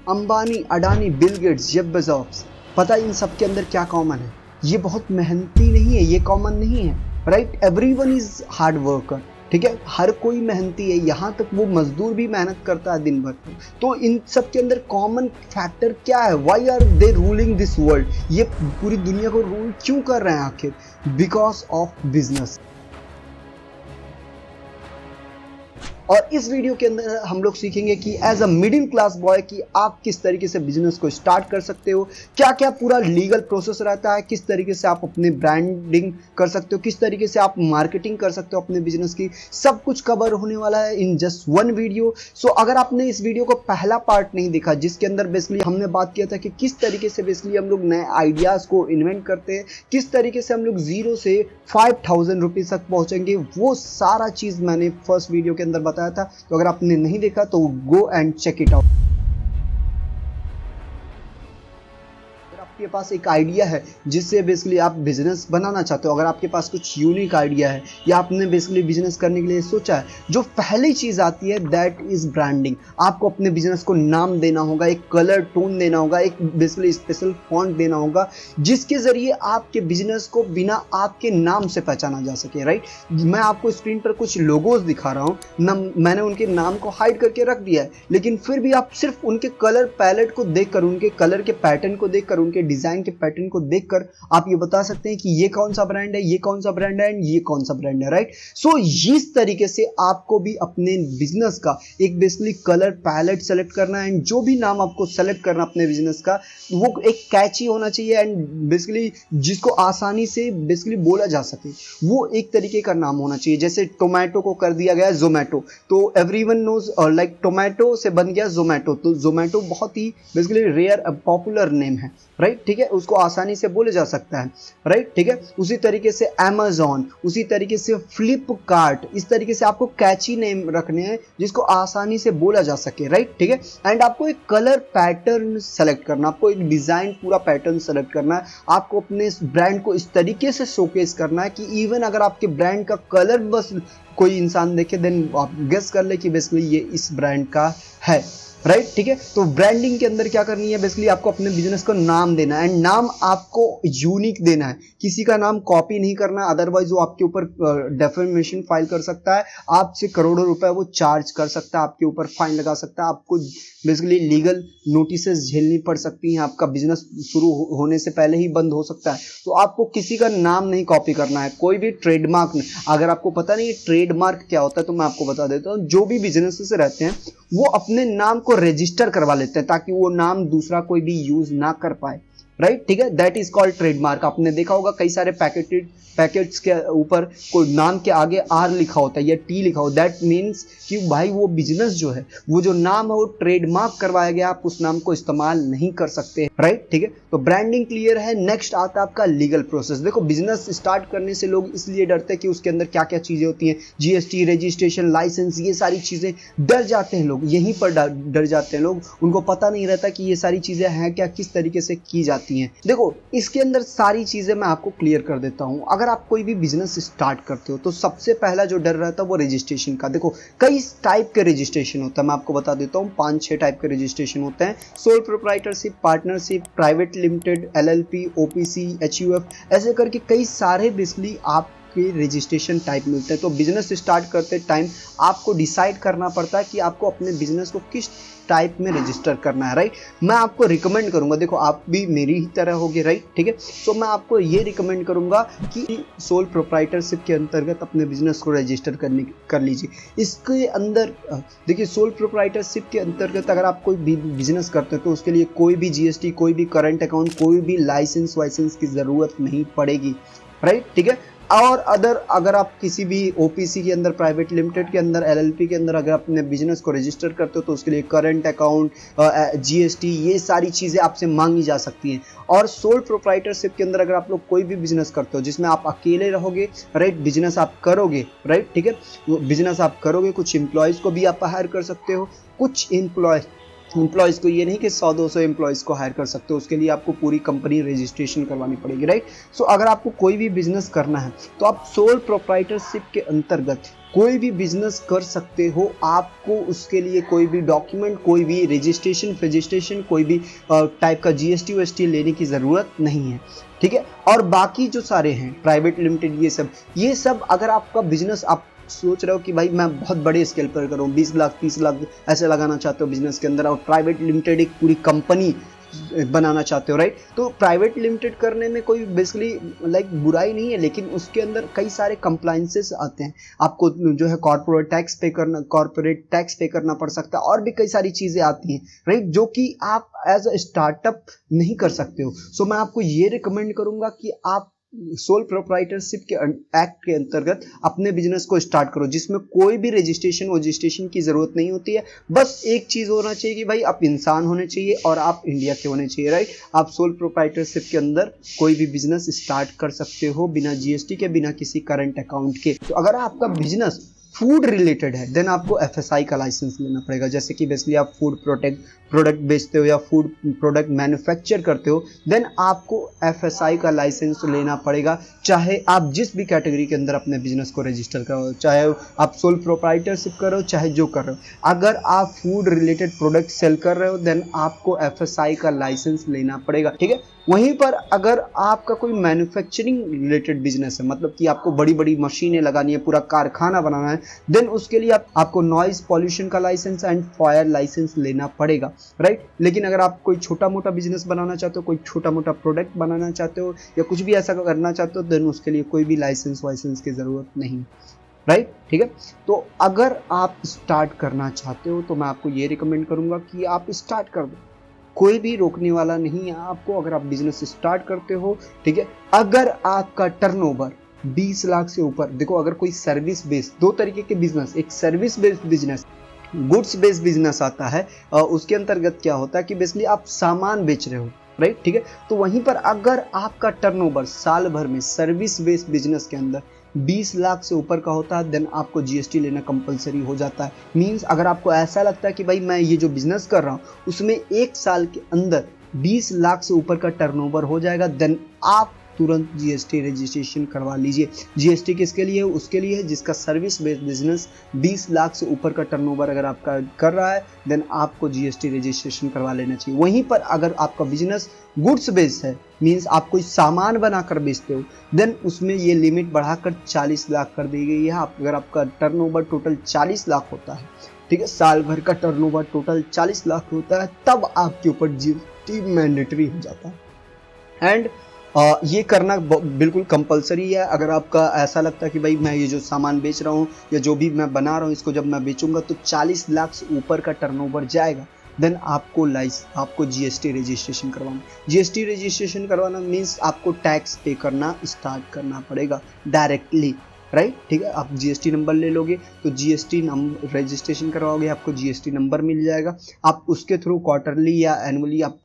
Ambani, Adani, Bill Gates, Jeff Bezos, पता है इन सब के अंदर क्या कॉमन है? ये बहुत मेहनती नहीं है, ये कॉमन नहीं है, right? Everyone is hard worker, ठीक है, हर कोई मेहनती है, यहाँ तक वो मजदूर भी मेहनत करता है दिन भर। तो इन सब के अंदर कॉमन फैक्टर क्या है? Why are they ruling this world? ये पूरी दुनिया को रूल क्यों कर रहे हैं आखिर? Because of business. और इस वीडियो के अंदर हम लोग सीखेंगे कि as a middle class boy कि आप किस तरीके से बिजनेस को स्टार्ट कर सकते हो, क्या क्या पूरा लीगल प्रोसेस रहता है, किस तरीके से आप अपने ब्रांडिंग कर सकते हो, किस तरीके से आप मार्केटिंग कर सकते हो अपने बिजनेस की, सब कुछ कवर होने वाला है इन जस्ट वन वीडियो। सो अगर आपने इस वीडियो को पहला पार्ट नहीं देखा, जिसके अंदर बेसिकली हमने बात किया था कि किस तरीके से बेसिकली हम लोग नए आइडियाज को इन्वेंट करते हैं, किस तरीके से हम लोग 0 से 5000 रुपीज तक पहुंचेंगे, वो सारा चीज मैंने फर्स्ट वीडियो के अंदर बताया था। तो अगर आपने नहीं देखा तो go and check it out. आपके पास एक आइडिया है जिससे बेसिकली आप बिजनेस बनाना चाहते हो, अगर आपके पास कुछ यूनिक आइडिया है या आपने बेसिकली बिजनेस करने के लिए सोचा है, जो पहली चीज आती है दैट इज ब्रांडिंग। आपको अपने बिजनेस को नाम देना होगा, एक कलर टोन देना होगा, एक बेसिकली स्पेशल फॉन्ट देना होगा, जिसके जरिए आपके बिजनेस को बिना आपके नाम से पहचाना जा सके, राइट? मैं आपको स्क्रीन पर कुछ लोगोज दिखा रहा हूँ, मैंने उनके नाम को हाइड करके रख दिया है, लेकिन फिर भी आप सिर्फ उनके कलर पैलेट को देखकर, उनके कलर के पैटर्न को देखकर, उनके डिजाइन के पैटर्न को देखकर आप ये बता सकते हैं कि ये कौन सा ब्रांड है, ये कौन सा ब्रांड है एंड ये कौन सा ब्रांड है, राइट? सो इस तरीके से आपको भी अपने बिजनेस का एक बेसिकली कलर पैलेट सेलेक्ट करना है एंड जो भी नाम आपको सेलेक्ट करना अपने बिजनेस का वो एक कैची होना चाहिए एंड बेसिकली जिसको आसानी से बेसिकली बोला जा सके, वो एक तरीके का नाम होना चाहिए। जैसे टोमेटो को कर दिया गया जोमेटो, तो एवरीवन नोज लाइक टोमेटो से बन गया जोमेटो, तो जोमेटो बहुत ही बेसिकली रेयर पॉपुलर नेम है, राइट? ठीक है, उसको आसानी से बोले जा सकता है, राइट? ठीक है, उसी तरीके से Amazon, उसी तरीके से फ्लिपकार्ट, इस तरीके से आपको कैची नेम रखने हैं जिसको आसानी से बोला जा सके, राइट? ठीक है, एंड आपको एक कलर पैटर्न सेलेक्ट करना, आपको एक डिजाइन पूरा पैटर्न सेलेक्ट करना है, आपको अपने ब्रांड को इस तरीके से शोकेस करना है कि इवन अगर आपके ब्रांड का कलर बस कोई इंसान देखे देन आप गेस कर ले कि बेसिकली ये इस ब्रांड का है, राइट? ठीक है, तो ब्रांडिंग के अंदर क्या करनी है, बेसिकली आपको अपने बिजनेस को नाम देना है एंड नाम आपको यूनिक देना है, किसी का नाम कॉपी नहीं करना, अदरवाइज वो आपके ऊपर डेफेमेशन फाइल कर सकता है, आपसे करोड़ों रुपए वो चार्ज कर सकता है, आपके ऊपर फाइन लगा सकता है, आपको बेसिकली लीगल नोटिसेस झेलनी पड़ सकती हैं, आपका बिजनेस शुरू होने से पहले ही बंद हो सकता है। तो आपको किसी का नाम नहीं कॉपी करना है, कोई भी ट्रेडमार्क नहीं। अगर आपको पता नहीं ट्रेडमार्क क्या होता है तो मैं आपको बता देता हूँ, जो भी बिजनेसेस रहते हैं वो अपने नाम को रजिस्टर करवा लेते हैं ताकि वो नाम दूसरा कोई भी यूज ना कर पाए, राइट? ठीक है, दैट इज कॉल्ड ट्रेडमार्क। आपने देखा होगा कई सारे पैकेट्स के ऊपर कोई नाम के आगे आर लिखा होता है या टी लिखा हो, दैट मीन्स कि भाई वो बिजनेस जो है, वो जो नाम है वो ट्रेडमार्क करवाया गया, आप उस नाम को इस्तेमाल नहीं कर सकते, राइट? ठीक है, तो ब्रांडिंग क्लियर है। नेक्स्ट आता है आपका लीगल प्रोसेस। देखो, बिजनेस स्टार्ट करने से लोग इसलिए डरते हैं कि उसके अंदर क्या क्या चीजें होती हैं, जीएसटी, रजिस्ट्रेशन, लाइसेंस, ये सारी चीजें, डर जाते हैं लोग, यहीं पर डर जाते हैं लोग, उनको पता नहीं रहता कि ये सारी चीजें हैं क्या, किस तरीके से की जाती हैं। देखो, इसके अंदर सारी चीजें मैं आपको क्लियर कर देता हूं। अगर आप कोई भी बिजनेस स्टार्ट करते हो तो सबसे पहला जो डर रहता है वो रजिस्ट्रेशन का। देखो, कई टाइप के रजिस्ट्रेशन होता है, मैं आपको बता देता हूं, 5-6 टाइप के रजिस्ट्रेशन होते हैं। Sole proprietorship, partnership, private limited, LLP, OPC, HUF, ऐसे करके कई सारे बेसिकली आपके रजिस्ट्रेशन टाइप मिलते हैं। तो बिजनेस स्टार्ट करते टाइम आपको डिसाइड करना पड़ता है कि आपको अपने बिजनेस को किस टाइप में रजिस्टर करना है, राइट? मैं आपको रिकमेंड करूंगा, देखो आप भी मेरी ही तरह होगे, राइट? ठीक है, तो मैं आपको ये रिकमेंड करूंगा कि सोल प्रोप्राइटरशिप के अंतर्गत अपने बिजनेस को रजिस्टर कर लीजिए। इसके अंदर देखिए, सोल प्रोप्राइटरशिप के अंतर्गत अगर आप कोई भी बिजनेस करते हो तो उसके लिए कोई भी जीएसटी, कोई भी करंट अकाउंट, कोई भी लाइसेंस वाइसेंस की जरूरत नहीं पड़ेगी, राइट? ठीक है, और अगर आप किसी भी ओपीसी के अंदर, प्राइवेट लिमिटेड के अंदर, एलएलपी के अंदर अगर अपने बिजनेस को रजिस्टर करते हो तो उसके लिए करंट अकाउंट, जीएसटी, ये सारी चीज़ें आपसे मांगी जा सकती हैं। और सोल प्रोप्राइटरशिप के अंदर अगर आप लोग कोई भी बिजनेस करते हो जिसमें आप अकेले रहोगे, राइट, बिजनेस आप करोगे, राइट, ठीक है, बिजनेस आप करोगे, कुछ एम्प्लॉयज़ को भी आप हायर कर सकते हो, कुछ एम्प्लॉयज़ एम्प्लॉयज़ को, ये नहीं कि 100-200 एम्प्लॉयज़ को हायर कर सकते हो, उसके लिए आपको पूरी कंपनी रजिस्ट्रेशन करवानी पड़ेगी, राइट। सो अगर आपको कोई भी बिजनेस करना है तो आप सोल प्रोप्राइटरशिप के अंतर्गत कोई भी बिजनेस कर सकते हो। आपको उसके लिए कोई भी डॉक्यूमेंट, कोई भी रजिस्ट्रेशन, कोई भी टाइप का जीएसटी लेने की ज़रूरत नहीं है, ठीक है। और बाकी जो सारे हैं प्राइवेट लिमिटेड, ये सब अगर आपका बिजनेस, आप सोच रहे हो कि भाई मैं बहुत बड़े स्केल पर करूँ, 20 लाख 30 लाख ऐसे लगाना चाहते हो बिजनेस के अंदर, और प्राइवेट लिमिटेड एक पूरी कंपनी बनाना चाहते हो, राइट। तो प्राइवेट लिमिटेड करने में कोई बेसिकली लाइक बुराई नहीं है, लेकिन उसके अंदर कई सारे कंप्लायंसेस आते हैं। आपको जो है कॉर्पोरेट टैक्स पे करना पड़ सकता है, और भी कई सारी चीज़ें आती हैं, राइट, जो कि आप एज अ स्टार्टअप नहीं कर सकते हो। सो मैं आपको ये रिकमेंड करूँगा कि आप सोल प्रोप्राइटरशिप के एक्ट के अंतर्गत अपने बिजनेस को स्टार्ट करो, जिसमें कोई भी रजिस्ट्रेशन की जरूरत नहीं होती है। बस एक चीज होना चाहिए कि भाई आप इंसान होने चाहिए और आप इंडिया के होने चाहिए, राइट। आप सोल प्रोप्राइटरशिप के अंदर कोई भी बिजनेस स्टार्ट कर सकते हो बिना जीएसटी के, बिना किसी करंट अकाउंट के। तो अगर आपका बिजनेस फूड रिलेटेड है देन आपको एफएसआई का लाइसेंस लेना पड़ेगा। जैसे कि बेसिकली आप फूड प्रोडक्ट बेचते हो या फूड प्रोडक्ट मैन्युफैक्चर करते हो, देन आपको एफएसआई का लाइसेंस लेना पड़ेगा, चाहे आप जिस भी कैटेगरी के अंदर अपने बिजनेस को रजिस्टर करो, चाहे आप सोल प्रोप्राइटरशिप कर रहे हो, चाहे जो कर रहे हो। अगर आप फूड रिलेटेड प्रोडक्ट सेल कर रहे हो देन आपको एफएसआई का लाइसेंस लेना पड़ेगा, ठीक है। वहीं पर अगर आपका कोई मैन्युफैक्चरिंग रिलेटेड बिजनेस है, मतलब कि आपको बड़ी बड़ी मशीनें लगानी है, पूरा कारखाना बनाना है, देन उसके लिए आपको नॉइज पॉल्यूशन का लाइसेंस एंड फायर लाइसेंस लेना पड़ेगा, राइट। लेकिन अगर आप कोई छोटा मोटा बिजनेस बनाना चाहते हो, कोई छोटा मोटा प्रोडक्ट बनाना चाहते हो, या कुछ भी ऐसा करना चाहते हो, देन उसके लिए कोई भी लाइसेंस की जरूरत नहीं, राइट, ठीक है। तो अगर आप स्टार्ट करना चाहते हो तो मैं आपको ये रिकमेंड करूंगा कि आप स्टार्ट कर दो, कोई भी रोकने वाला नहीं है आपको अगर आप बिजनेस स्टार्ट करते हो, ठीक है। अगर आपका टर्नओवर 20 लाख से ऊपर, देखो अगर कोई सर्विस बेस्ड, दो तरीके के बिजनेस, एक service based business, goods based business आता है, उसके अंतर्गत क्या होता है कि बेसिकली आप सामान बेच रहे हो, राइट, ठीक है। तो वहीं पर अगर आपका टर्नओवर साल भर में सर्विस बेस्ड बिजनेस के अंदर 20 लाख से ऊपर का होता है, देन आपको जीएसटी लेना कंपलसरी हो जाता है। मींस अगर आपको ऐसा लगता है कि भाई मैं ये जो बिजनेस कर रहा हूँ उसमें एक साल के अंदर 20 लाख से ऊपर का टर्नओवर हो जाएगा, देन आप तुरंत जीएसटी रजिस्ट्रेशन करवा लीजिए। जीएसटी किसके लिए है? उसके लिए है जिसका सर्विस बेस्ड बिजनेस 20 लाख से ऊपर का टर्नओवर अगर आपका कर रहा है, देन आपको जीएसटी रजिस्ट्रेशन करवा लेना चाहिए। वहीं पर अगर आपका बिजनेस गुड्स बेस्ड है, मींस आप कोई सामान बनाकर बेचते हो, देन उसमें ये लिमिट बढ़ाकर 40 लाख कर दी गई है। अगर आपका टर्नओवर टोटल 40 लाख होता है, ठीक है, साल भर का टर्नओवर टोटल 40 लाख होता है, तब आपके ऊपर जीएसटी मैंडेटरी हो जाता है। एंड ये करना बिल्कुल कंपलसरी है। अगर आपका ऐसा लगता है कि भाई मैं ये जो सामान बेच रहा हूँ या जो भी मैं बना रहा हूँ इसको जब मैं बेचूंगा तो 40 लाख से ऊपर का टर्नओवर जाएगा, देन आपको जीएसटी रजिस्ट्रेशन करवाना। जीएसटी रजिस्ट्रेशन करवाना मीन्स आपको टैक्स पे करना स्टार्ट करना पड़ेगा डायरेक्टली, राइट, ठीक है। आप जीएसटी नंबर ले लोगे तो जीएसटी रजिस्ट्रेशन करवाओगे, आपको जीएसटी नंबर मिल जाएगा। आप उसके थ्रू क्वार्टरली या एनुअली आप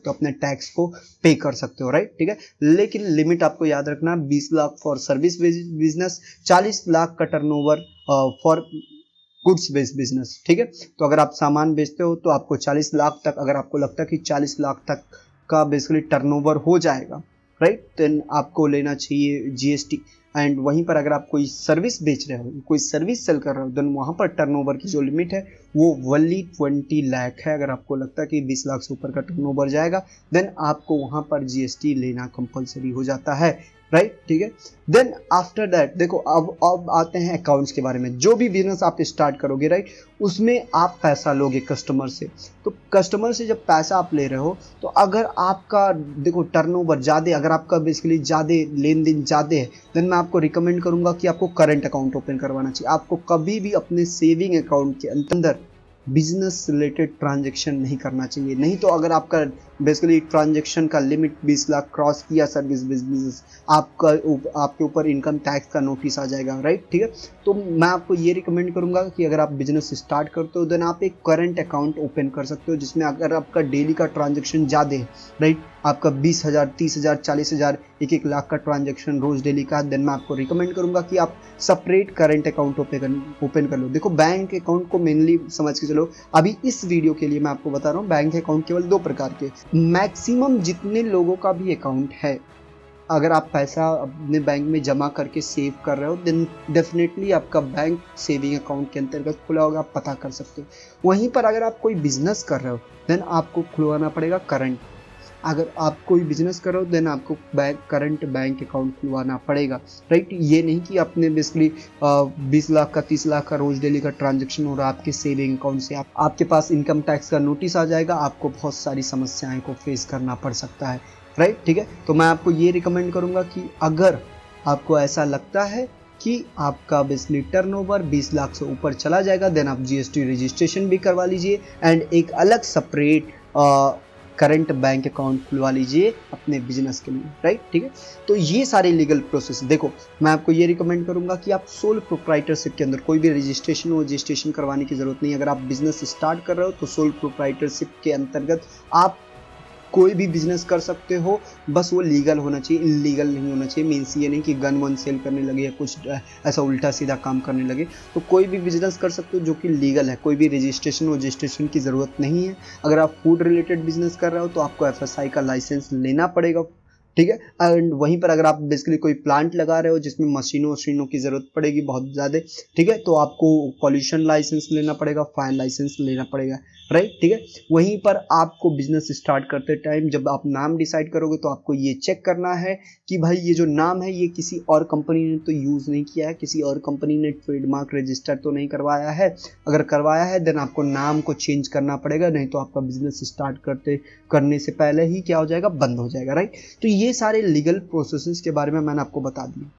अपने टैक्स को पे कर सकते हो, राइट, ठीक है। लेकिन लिमिट आपको याद रखना, 20 lakh for service business, 40 lakh का turnover for goods based business, ठीक है। तो अगर आप सामान बेचते हो तो आपको 40 लाख तक, अगर आपको लगता है कि 40 लाख तक का बेसिकली टर्नओवर हो जाएगा, राइट, देन आपको लेना चाहिए जीएसटी। एंड वहीं पर अगर आप कोई सर्विस बेच रहे हो, कोई सर्विस सेल कर रहे हो, देन वहाँ पर टर्नओवर की जो लिमिट है वो ओनली 20 लाख है। अगर आपको लगता है कि 20 लाख से ऊपर का टर्नओवर जाएगा, देन आपको वहाँ पर जीएसटी लेना कंपलसरी हो जाता है, राइट, ठीक है। देन आफ्टर दैट देखो अब आते हैं अकाउंट्स के बारे में। जो भी बिजनेस आप स्टार्ट करोगे, राइट, उसमें आप पैसा लोगे कस्टमर से। तो कस्टमर से जब पैसा आप ले रहे हो तो अगर आपका देखो टर्नओवर ज़्यादा, अगर आपका बेसिकली ज़्यादा लेन देन ज़्यादा है, देन मैं आपको रिकमेंड करूंगा कि आपको करंट अकाउंट ओपन करवाना चाहिए। आपको कभी भी अपने सेविंग अकाउंट के अंदर बिजनेस रिलेटेड ट्रांजैक्शन नहीं करना चाहिए। नहीं तो अगर आपका बेसिकली ट्रांजैक्शन का लिमिट 20 लाख क्रॉस किया सर्विस बिजनेस, आपके ऊपर इनकम टैक्स का नोटिस आ जाएगा, राइट, ठीक है। तो मैं आपको ये रिकमेंड करूंगा कि अगर आप बिजनेस स्टार्ट करते हो देन आप एक करंट अकाउंट ओपन कर सकते हो, जिसमें अगर आपका डेली का ट्रांजैक्शन ज़्यादा है, राइट, आपका 20,000, 30,000, 40,000, 1-1 लाख का ट्रांजैक्शन रोज डेली का, देन मैं आपको रिकमेंड करूंगा कि आप सेपरेट करंट अकाउंट ओपन कर लो। देखो बैंक अकाउंट को मेनली समझ के चलो, अभी इस वीडियो के लिए मैं आपको बता रहा हूँ बैंक अकाउंट केवल 2 प्रकार के, मैक्सिमम जितने लोगों का भी अकाउंट है, अगर आप पैसा अपने बैंक में जमा करके सेव कर रहे हो देन डेफिनेटली आपका बैंक सेविंग अकाउंट के अंतर्गत खुला होगा, आप पता कर सकते हो। वहीं पर अगर आप कोई बिजनेस कर रहे हो देन आपको खुलवाना पड़ेगा करंट। अगर आप कोई बिजनेस कर रहे हो देन आपको करंट बैंक अकाउंट खुलवाना पड़ेगा, राइट। ये नहीं कि आपने बेसिकली 20 लाख का 30 लाख का रोज डेली का ट्रांजैक्शन हो रहा है आपके सेविंग अकाउंट से, आपके पास इनकम टैक्स का नोटिस आ जाएगा, आपको बहुत सारी समस्याएं को फेस करना पड़ सकता है, राइट। ठीक है, तो मैं आपको ये रिकमेंड करूंगा कि अगर आपको ऐसा लगता है कि आपका बेसिकली टर्नओवर 20 लाख से ऊपर चला जाएगा देन आप जीएसटी रजिस्ट्रेशन भी करवा लीजिए एंड एक अलग सेपरेट करंट बैंक अकाउंट खुलवा लीजिए अपने बिजनेस के लिए, राइट। ठीक है, तो ये सारे लीगल प्रोसेस, देखो मैं आपको ये रिकमेंड करूंगा कि आप सोल प्रोप्राइटरशिप के अंदर कोई भी रजिस्ट्रेशन करवाने की जरूरत नहीं। अगर आप बिजनेस स्टार्ट कर रहे हो तो सोल प्रोप्राइटरशिप के अंतर्गत आप कोई भी बिजनेस कर सकते हो, बस वो लीगल होना चाहिए, इलीगल नहीं होना चाहिए। मीन्स ये नहीं कि गन वन सेल करने लगे या कुछ ऐसा उल्टा सीधा काम करने लगे। तो कोई भी बिजनेस कर सकते हो जो कि लीगल है, कोई भी रजिस्ट्रेशन की ज़रूरत नहीं है। अगर आप फूड रिलेटेड बिजनेस कर रहे हो तो आपको एफएसआई का लाइसेंस लेना पड़ेगा, ठीक है। एंड वहीं पर अगर आप बेसिकली कोई प्लांट लगा रहे हो जिसमें मशीनों की ज़रूरत पड़ेगी बहुत ज़्यादा, ठीक है, तो आपको पॉल्यूशन लाइसेंस लेना पड़ेगा, फायर लाइसेंस लेना पड़ेगा, राइट। ठीक है, वहीं पर आपको बिजनेस स्टार्ट करते टाइम जब आप नाम डिसाइड करोगे तो आपको ये चेक करना है कि भाई ये जो नाम है ये किसी और कंपनी ने तो यूज़ नहीं किया है, किसी और कंपनी ने ट्रेडमार्क रजिस्टर तो नहीं करवाया है। अगर करवाया है देन आपको नाम को चेंज करना पड़ेगा, नहीं तो आपका बिजनेस स्टार्ट करने से पहले ही क्या हो जाएगा, बंद हो जाएगा, राइट। तो ये सारे लीगल प्रोसेसेस के बारे में मैंने आपको बता दिया।